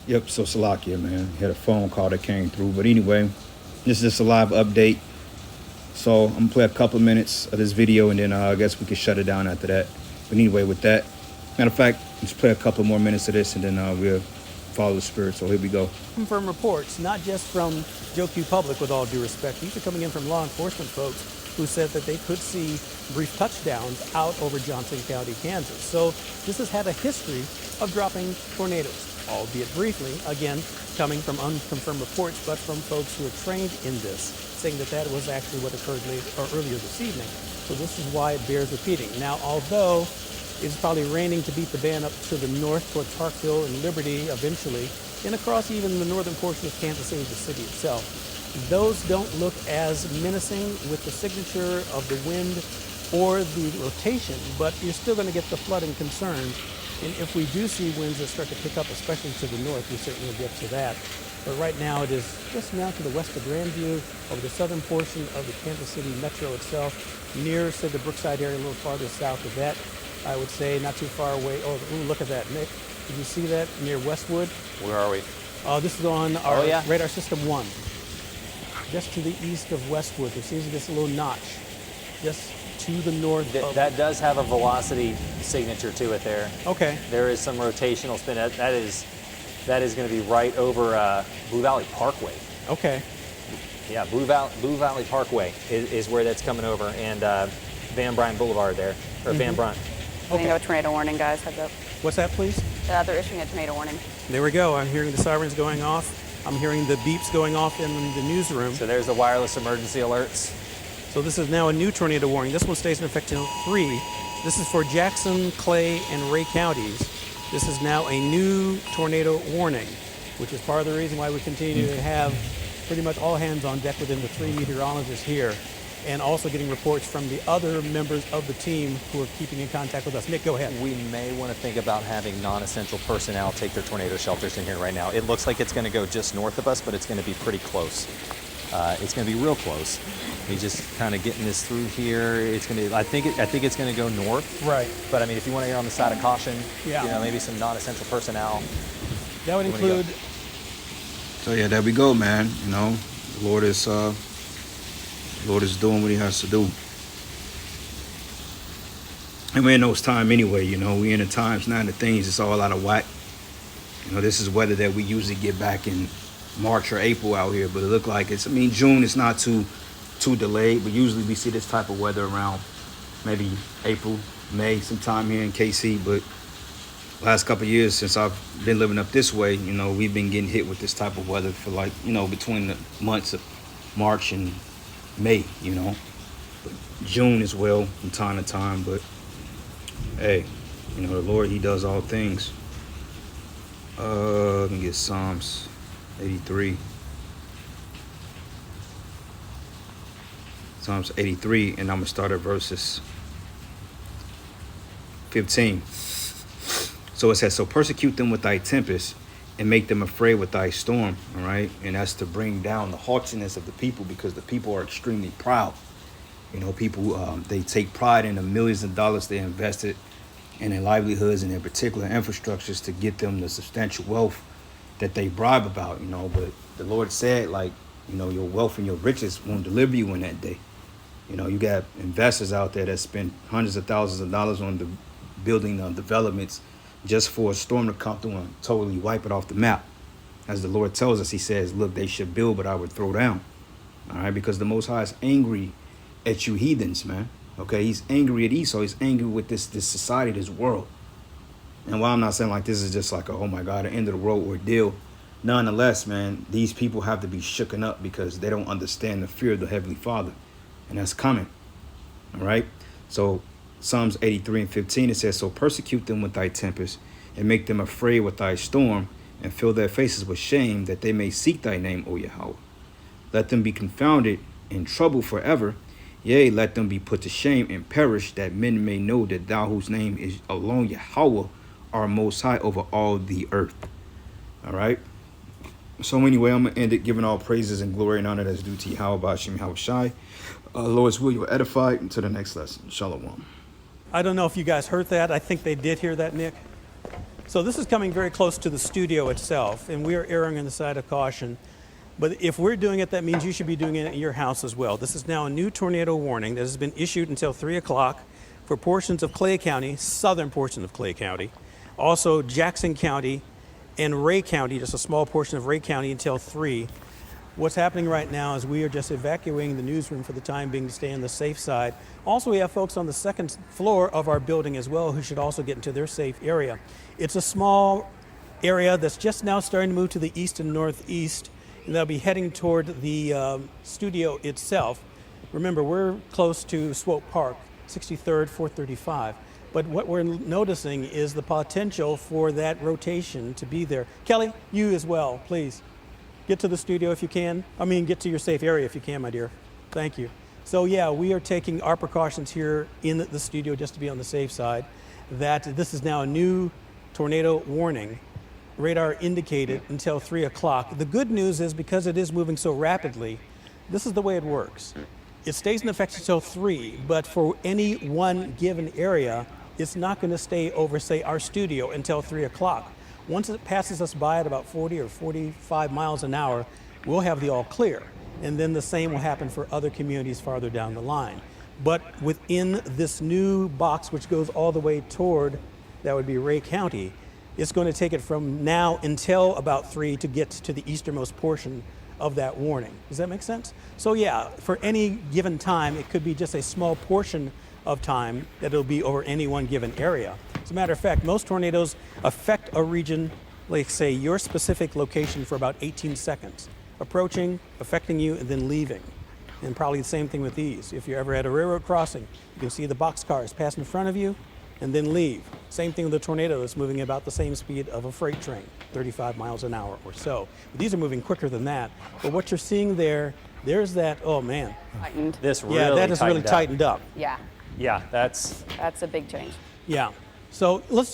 Yep, so Salakia, man. Had a phone call that came through. But anyway, this is just a live update. So I'm gonna play a couple of minutes of this video and then I guess we can shut it down after that. But anyway, with that, matter of fact, let's play a couple more minutes of this and then we'll follow the spirit. So here we go. From reports, not just from Joe Q Public, with all due respect. These are coming in from law enforcement folks who said that they could see brief touchdowns out over Johnson County, Kansas. So this has had a history of dropping tornadoes, albeit briefly, again, coming from unconfirmed reports, but from folks who are trained in this, saying that that was actually what occurred earlier this evening. So this is why it bears repeating. Now, although it's probably raining to beat the band up to the north towards Parkville and Liberty eventually, and across even the northern portion of Kansas City, the city itself, those don't look as menacing with the signature of the wind or the rotation, but you're still going to get the flooding concerns. And if we do see winds that start to pick up, especially to the north, we certainly will get to that. But right now it is just now to the west of Grandview, over the southern portion of the Kansas City metro itself, near, say, the Brookside area, a little farther south of that. I would say not too far away. Oh, ooh, look at that, Nick. Did you see that near Westwood? Where are we? This is on our yeah. radar system 1. Just to the east of Westwood. There seems to be this little notch just to the north. That does have a velocity signature to it there. Okay. There is some rotational spin. That is going to be right over Blue Valley Parkway. Okay. Yeah, Blue Valley Parkway is where that's coming over, and Van Bryant Boulevard there, or Van Bryant. Okay. We have a tornado warning, guys. Heads up. What's that, please? They're issuing a tornado warning. There we go. I'm hearing the sirens going off. I'm hearing the beeps going off in the newsroom. So there's the wireless emergency alerts. So this is now a new tornado warning. This one stays in effect until 3. This is for Jackson, Clay, and Ray counties. This is now a new tornado warning, which is part of the reason why we continue to have pretty much all hands on deck within the 3 meteorologists here, and also getting reports from the other members of the team who are keeping in contact with us. Nick, go ahead. We may want to think about having non-essential personnel take their tornado shelters in here right now. It looks like it's going to go just north of us, but it's going to be pretty close. It's going to be real close. We just kind of getting this through here. It's going to. I think it's going to go north. Right. But I mean, if you want to err on the side of caution, yeah, you know, maybe some non-essential personnel. That would include. So yeah, there we go, man. You know, the Lord is doing what He has to do. And we're in those times anyway. You know, we in the times now. The things it's all out of whack. You know, this is weather that we usually get back in March or April out here, but it looked like it's. I mean, June is not too delayed, but usually we see this type of weather around maybe April, May, sometime here in KC. But last couple of years since I've been living up this way, you know, we've been getting hit with this type of weather for like, you know, between the months of March and May, you know, but June as well from time to time. But hey, you know, the Lord, He does all things. Let me get Psalms 83. Psalms 83, and I'm going to start at verses 15. So it says, so persecute them with thy tempest and make them afraid with thy storm. All right. And that's to bring down the haughtiness of the people, because the people are extremely proud. You know, people, they take pride in the millions of dollars they invested in their livelihoods and their particular infrastructures to get them the substantial wealth that they bribe about, you know. But the Lord said, like, you know, your wealth and your riches won't deliver you in that day. You know, you got investors out there that spend hundreds of thousands of dollars on the building developments just for a storm to come through and totally wipe it off the map. As the Lord tells us, He says, look, they should build, but I would throw down. All right, because the Most High is angry at you heathens, man. Okay, He's angry at Esau. He's angry with this society, this world. And while I'm not saying like this is just like a, oh my God, an end of the world ordeal, nonetheless, man, these people have to be shooken up because they don't understand the fear of the Heavenly Father. And that's coming. All right. So Psalms 83 and 15, it says, so persecute them with thy tempest and make them afraid with thy storm and fill their faces with shame, that they may seek thy name, O Yahweh. Let them be confounded and troubled forever. Yea, let them be put to shame and perish, that men may know that thou, whose name is alone Yahweh, are most high over all the earth. All right. So anyway, I'm going to end it giving all praises and glory and honor that's due to Yahweh Bashim Yahweh Shai. Lord's will, you are edified. Until the next lesson. Shalom. I don't know if you guys heard that. I think they did hear that, Nick. So this is coming very close to the studio itself, and we are erring on the side of caution. But if we're doing it, that means you should be doing it at your house as well. This is now a new tornado warning that has been issued until 3 o'clock for portions of Clay County, southern portion of Clay County, also Jackson County and Ray County, just a small portion of Ray County until 3. What's happening right now is we are just evacuating the newsroom for the time being to stay on the safe side. Also, we have folks on the second floor of our building as well who should also get into their safe area. It's a small area that's just now starting to move to the east and northeast, and they'll be heading toward the studio itself. Remember, we're close to Swope Park, 63rd, 435. But what we're noticing is the potential for that rotation to be there. Kelly, you as well, please. Get to the studio if you can. I mean, get to your safe area if you can, my dear. Thank you. So yeah, we are taking our precautions here in the studio just to be on the safe side. That this is now a new tornado warning. Radar indicated until 3 o'clock. The good news is because it is moving so rapidly, this is the way it works. It stays in effect until 3, but for any one given area, it's not going to stay over, say, our studio until 3 o'clock. Once it passes us by at about 40 or 45 miles an hour, we'll have the all clear. And then the same will happen for other communities farther down the line. But within this new box, which goes all the way toward, that would be Ray County, it's going to take it from now until about 3 to get to the easternmost portion of that warning. Does that make sense? So yeah, for any given time, it could be just a small portion of time that it'll be over any one given area. As a matter of fact, most tornadoes affect a region, like say your specific location, for about 18 seconds. Approaching, affecting you, and then leaving. And probably the same thing with these. If you're ever at a railroad crossing, you can see the boxcars pass in front of you and then leave. Same thing with a tornado that's moving about the same speed of a freight train, 35 miles an hour or so. But these are moving quicker than that. But what you're seeing there's that, oh man. Tightened. This really Yeah, that has really tightened up. tightened up. Yeah, Yeah, that's that's a big change. Yeah. So let's